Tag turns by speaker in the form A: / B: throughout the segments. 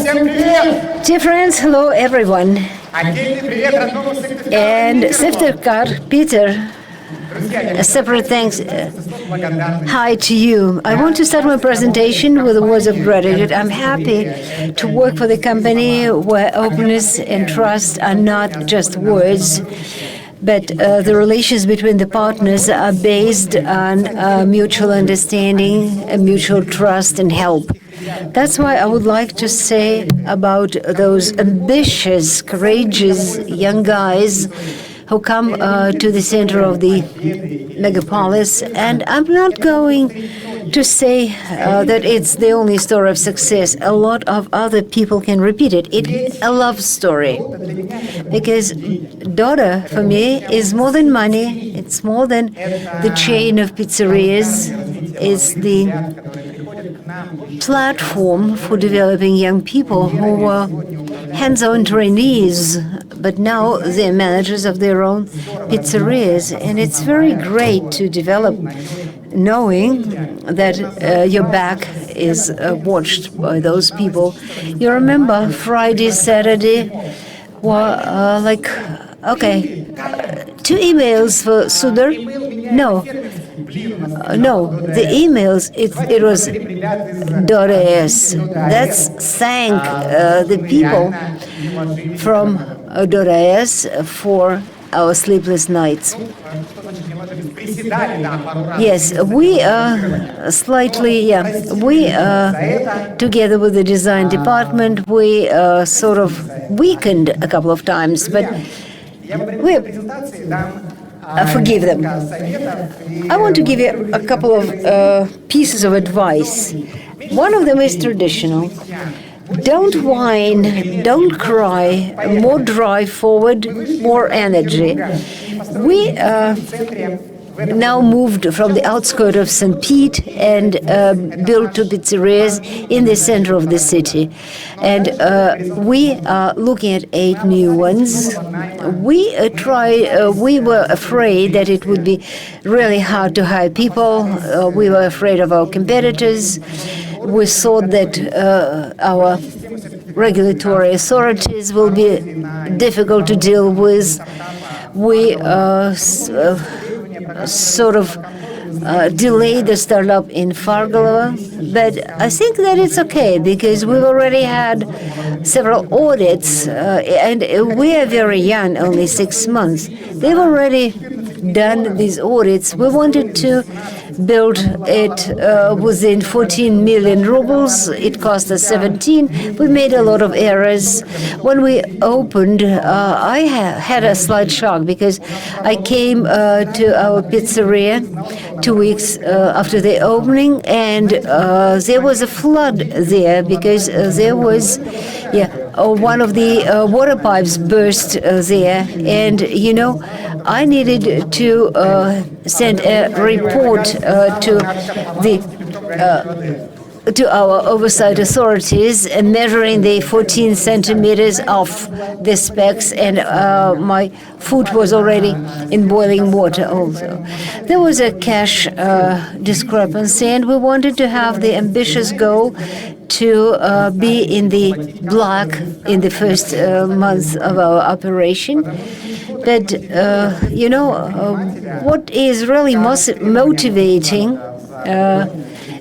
A: Dear friends, hello everyone. And Sefterkar, Peter, a separate thanks. Hi to you. I want to start my presentation with the words of gratitude. I'm happy to work for the company where openness and trust are not just words, but the relations between the partners are based on mutual understanding, mutual trust and help. That's why I would like to say about those ambitious, courageous young guys who come to the center of the megapolis. And I'm not going to say that it's the only story of success. A lot of other people can repeat it. It's a love story. Because Dora, for me, is more than money. It's more than the chain of pizzerias. It's the platform for developing young people who were hands-on trainees, but now they're managers of their own pizzerias. And it's very great to develop knowing that your back is watched by those people. You remember Friday, Saturday were okay, 2 emails for Sudar? No, the emails, it was Dores. That's thank the people from Dores for our sleepless nights. Yes, we together with the design department, we sort of weakened a couple of times, but we forgive them. I want to give you a couple of pieces of advice. One of them is traditional. Don't whine, don't cry, more drive forward, more energy. We now moved from the outskirts of St. Pete and built 2 pizzerias in the center of the city. And we are looking at 8 new ones. We were afraid that it would be really hard to hire people. We were afraid of our competitors. We thought that our regulatory authorities will be difficult to deal with. We sort of delayed the startup in Fargala, but I think that it's okay because we've already had several audits, and we are very young, only 6 months. They've already done these audits. We wanted to build it within 14 million rubles. It cost us 17. We made a lot of errors. When we opened, I had a slight shock because I came to our pizzeria 2 weeks after the opening, and there was a flood there because there was, one of the water pipes burst there, and I needed to send a report to our oversight authorities, measuring the 14 centimeters off the specs, and my food was already in boiling water also. There was a cash discrepancy, and we wanted to have the ambitious goal to be in the black in the first month of our operation. But, what is really motivating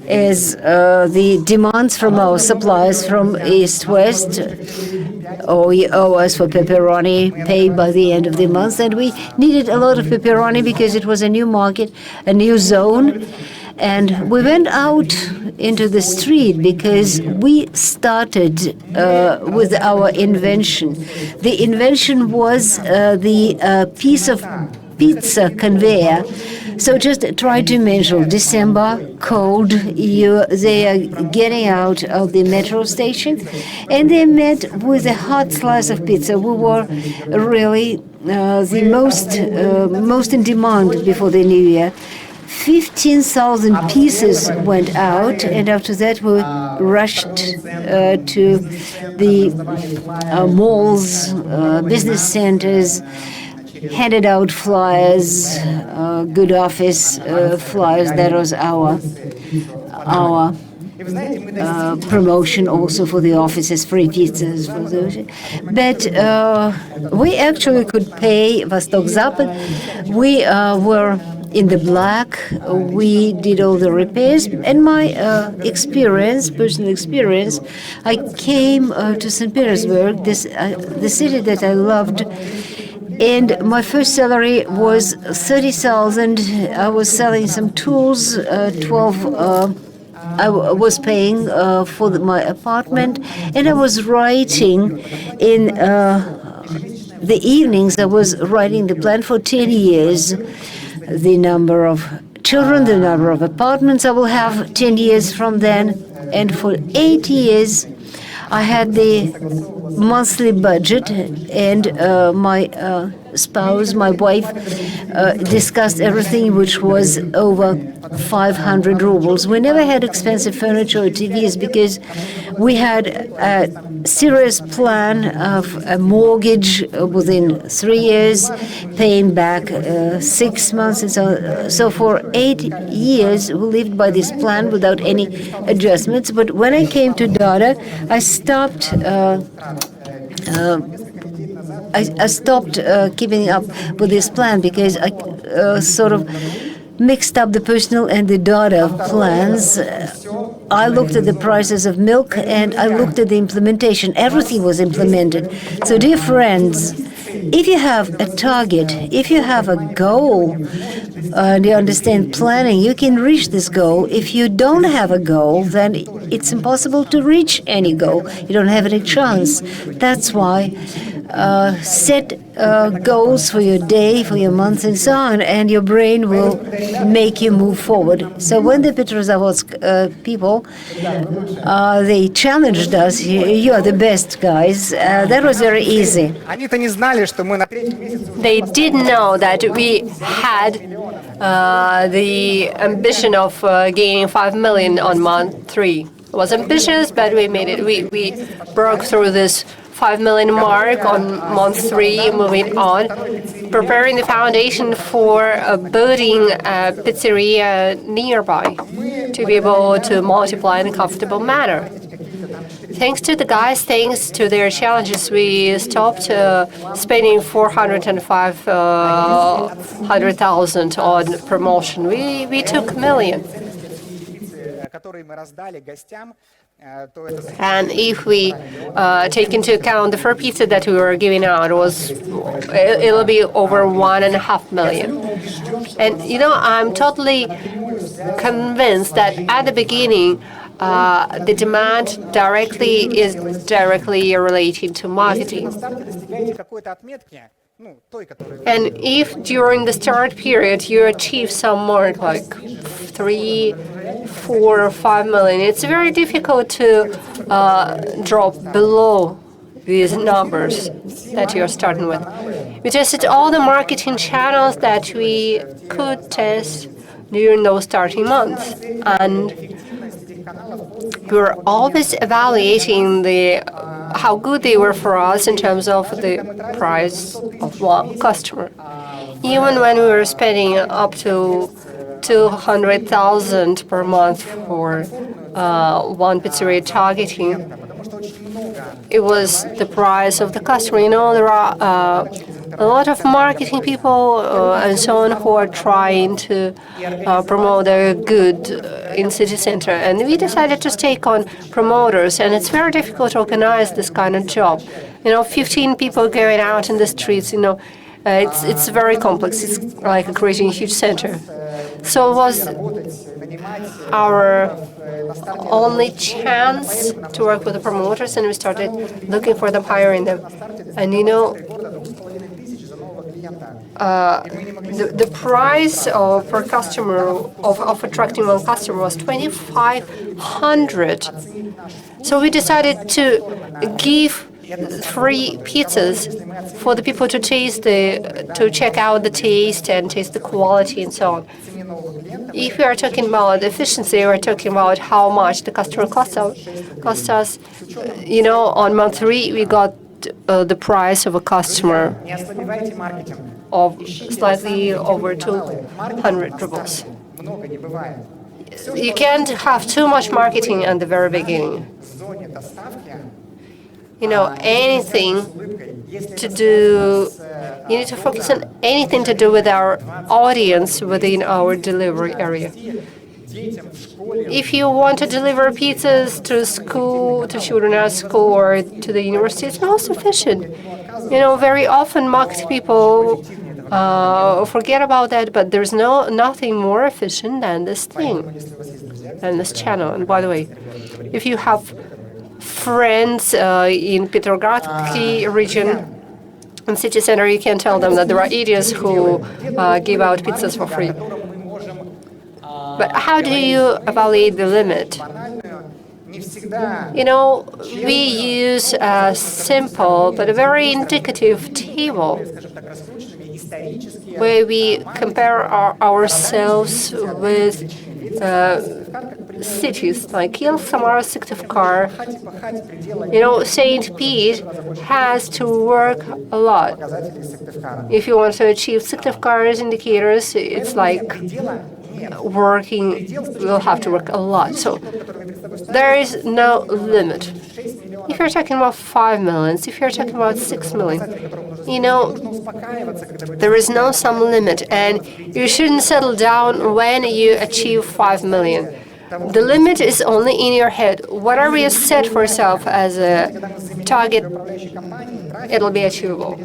A: is the demands from our suppliers from East-West. You owe us for pepperoni, pay by the end of the month. And we needed a lot of pepperoni because it was a new market, a new zone. And we went out into the street because we started with our invention. The invention was the piece of pizza conveyor. So just try to imagine December, cold, they are getting out of the metro station, and they met with a hot slice of pizza. We were really the most in demand before the New Year. 15,000 pieces went out, and after that we rushed to the malls, business centers, handed out flyers, good office flyers. That was our promotion also for the offices, free pizzas for those. But we actually could pay Vostok Zapad. We were in the black. We did all the repairs. And my personal experience, I came to St. Petersburg, the city that I loved. And my first salary was 30,000. I was selling some tools, 12. I was paying for my apartment, and I was writing in the evenings. I was writing the plan for 10 years, the number of children, the number of apartments I will have 10 years from then, and for 8 years, I had the monthly budget, and my spouse, my wife, discussed everything which was over 500 rubles. We never had expensive furniture or TVs because we had a serious plan of a mortgage within 3 years, paying back 6 months, and so. So for 8 years, we lived by this plan without any adjustments. But when I came to Dada, I stopped. I stopped keeping up with this plan because I sort of mixed up the personal and the Dada plans. I looked at the prices of milk and I looked at the implementation. Everything was implemented. So, dear friends, if you have a target, if you have a goal, and you understand planning, you can reach this goal. If you don't have a goal, then it's impossible to reach any goal. You don't have any chance. That's why set goals for your day, for your month, and so on, and your brain will make you move forward. So when the Petrozavodsk people, they challenged us, you are the best guys, that was very easy.
B: They didn't know that we had the ambition of gaining 5 million on month 3. It was ambitious, but we made it. We broke through this 5 million mark on month 3, moving on, preparing the foundation for building a pizzeria nearby to be able to multiply in a comfortable manner. Thanks to the guys, thanks to their challenges, we stopped spending 400,000 on promotion. We took million. And if we take into account the free pizza that we were giving out, it'll be over 1.5 million. And I'm totally convinced that at the beginning, the demand is directly related to marketing. And if during the start period you achieve some mark like 3, 4, or 5 million, it's very difficult to drop below these numbers that you're starting with. We tested all the marketing channels that we could test during those starting months, and we were always evaluating how good they were for us in terms of the price of one customer. Even when we were spending up to 200,000 per month for one pizzeria targeting, it was the price of the customer. There are a lot of marketing people and so on who are trying to promote their good in city center. And we decided to take on promoters, and it's very difficult to organize this kind of job. 15 people going out in the streets, it's very complex. It's like creating a huge center. So it was our only chance to work with the promoters, and we started looking for them, hiring them. And the price per customer of attracting one customer was 2,500. So we decided to give free pizzas for the people to taste to check out the taste and taste the quality and so on. If we are talking about efficiency, we're talking about how much the customer costs us. On month 3, we got the price of a customer of slightly over 200 rubles. you can't have too much marketing at the very beginning. Anything to do, you need to focus on anything to do with our audience within our delivery area. If you want to deliver pizzas to school, to children at school or to the university, it's not sufficient. Very often marketing people forget about that, but there's nothing more efficient than this thing, than this channel. And by the way, if you have friends in Petrogradsky region, in city center, you can tell them that there are idiots who give out pizzas for free. But how do you evaluate the limit? We use a simple but a very indicative table where we compare ourselves with cities like Kiev, Samara, Syktyvkar. St. Pete has to work a lot. If you want to achieve Syktyvkar's indicators, it's like we'll have to work a lot. So there is no limit. If you're talking about 5 million, if you're talking about 6 million, there is no some limit, and you shouldn't settle down when you achieve 5 million. The limit is only in your head. Whatever you set for yourself as a target, it'll be achievable.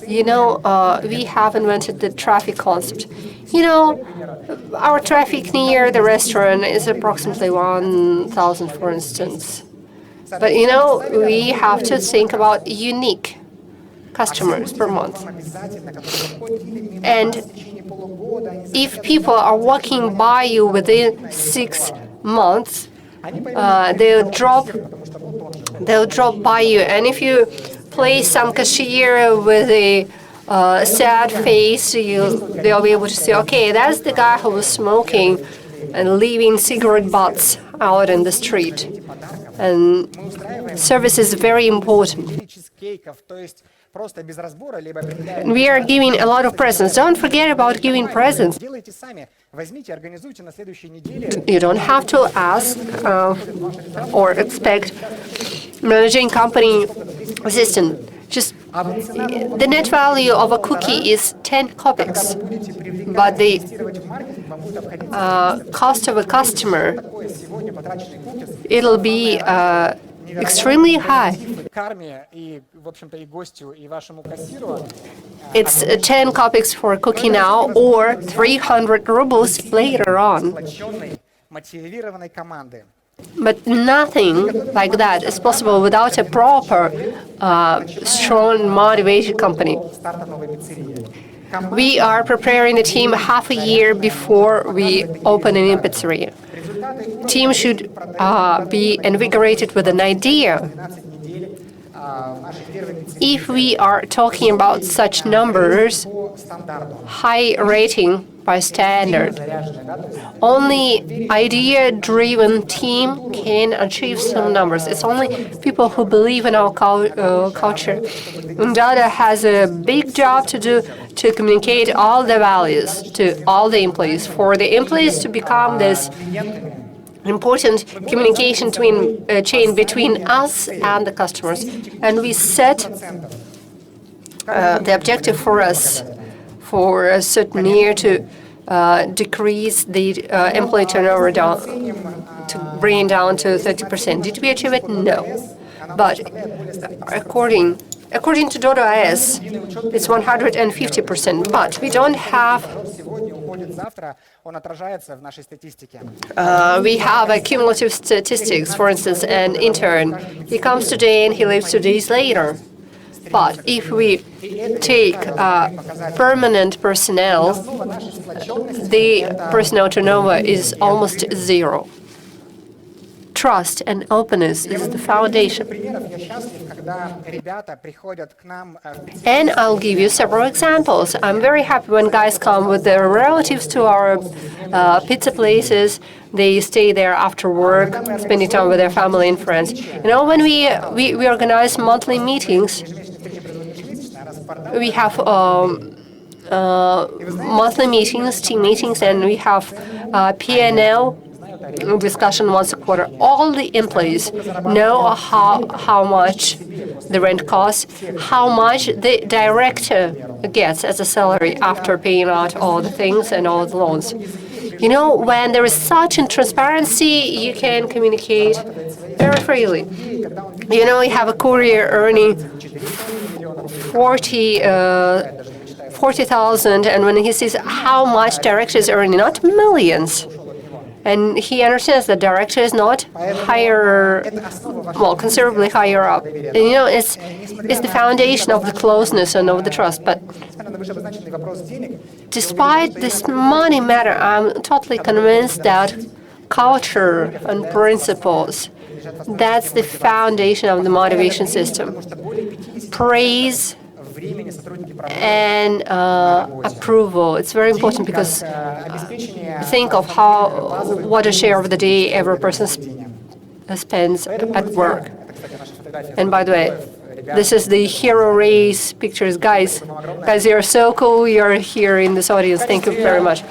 B: We have invented the traffic concept. Our traffic near the restaurant is approximately 1,000, for instance. But, we have to think about unique customers per month. And if people are walking by you within 6 months, they'll drop by you. And if you place some cashier with a sad face, they'll be able to say, okay, that's the guy who was smoking and leaving cigarette butts out in the street. And service is very important. We are giving a lot of presents. Don't forget about giving presents. You don't have to ask or expect managing company assistant. Just the net value of a cookie is 10 kopecks, but the cost of a customer, it'll be extremely high. It's 10 kopecks for a cookie now, or 300 rubles later on. But nothing like that is possible without a proper, strong, motivated company. We are preparing the team half a year before we open a new pizzeria. Team should be invigorated with an idea. If we are talking about such numbers, high rating by standard, only idea-driven team can achieve some numbers. It's only people who believe in our culture. Dada has a big job to do to communicate all the values to all the employees. For the employees to become this important communication chain between us and the customers. And we set the objective for us for a certain year to decrease the employee turnover down, to bring it down to 30%. Did we achieve it? No. But according to Dodo.is, it's 150%. But we don't have. We have a cumulative statistics. For instance, an intern, he comes today and he leaves 2 days later. But if we take permanent personnel, the personnel turnover is almost zero. Trust and openness is the foundation. And I'll give you several examples. I'm very happy when guys come with their relatives to our pizza places. They stay there after work, spending time with their family and friends. When we organize monthly meetings, we have monthly meetings, team meetings, and we have P&L discussion once a quarter. All the employees know how much the rent costs, how much the director gets as a salary after paying out all the things and all the loans. You know, when there is such transparency, you can communicate very freely. You know, you have a courier earning 40,000, and when he sees how much director is earning, not millions, and he understands that director is not higher, well, considerably higher up. And, you know, it's the foundation of the closeness and of the trust. But despite this money matter, I'm totally convinced that culture and principles, that's the foundation of the motivation system. Praise and approval. It's very important because think of what a share of the day every person spends at work. And by the way, this is the hero race pictures, guys. Guys, you're so cool. You're here in this audience. Thank you very much.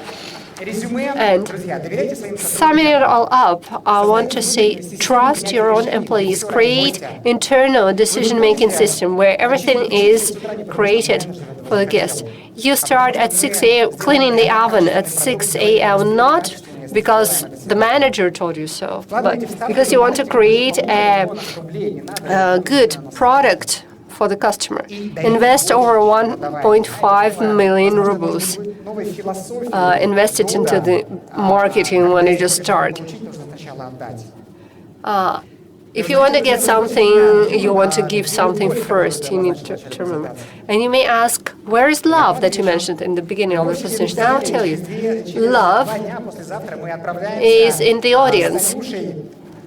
B: And summing it all up, I want to say, trust your own employees. Create internal decision-making system where everything is created for the guest. You start at 6 a.m. cleaning the oven at 6 a.m. not because the manager told you so, but because you want to create a good product for the customer. Invest over 1.5 million rubles. Invest it into the marketing when you just start. If you want to get something, you want to give something first, you need to remember. And you may ask, where is love that you mentioned in the beginning of the presentation? I'll tell you. Love is in the audience.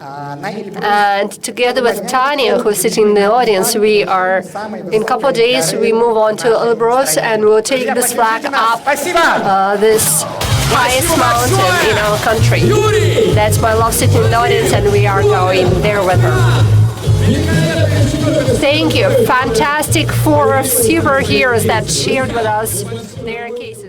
B: And together with Tanya, who's sitting in the audience, we are, in a couple of days, we move on to Elbrus and we'll take this flag up this highest mountain in our country. That's why I love sitting in the audience, and we are going there with her. Thank you. Fantastic 4 superheroes that shared with us their case.